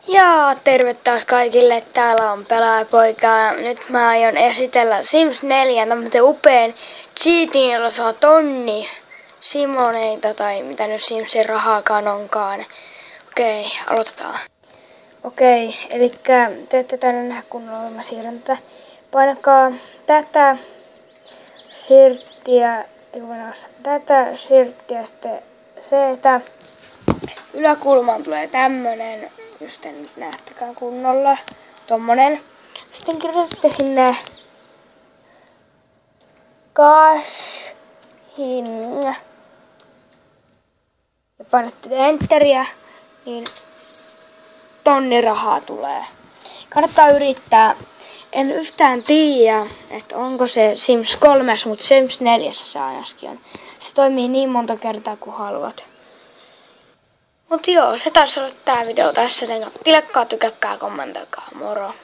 Ja terve taas kaikille, täällä on Pelaajapoika. Nyt mä aion esitellä Sims 4, tämmöisen upean cheatin, jolla saa tonni simoneita tai mitä nyt Simsin rahaakaan onkaan. Okei, aloitetaan. Okei, elikkä te ette tänne nähdä kunnolla, mä siirrän tätä. Painakaa tätä shirttiä, sitten C-tä. Yläkulmaan tulee tämmönen, just en nyt nähtäkään kunnolla, tommonen. Sitten kirjoitatte sinne Cashin ja painatte enteriä, niin tonni rahaa tulee. Kannattaa yrittää. En yhtään tiedä, että onko se Sims 3, mutta Sims 4 se ainakin on. Se toimii niin monta kertaa kuin haluat. Mut joo, se taisi olla tää video tässä. Tilakkaa, tykäkkää, kommentoikaa. Moro!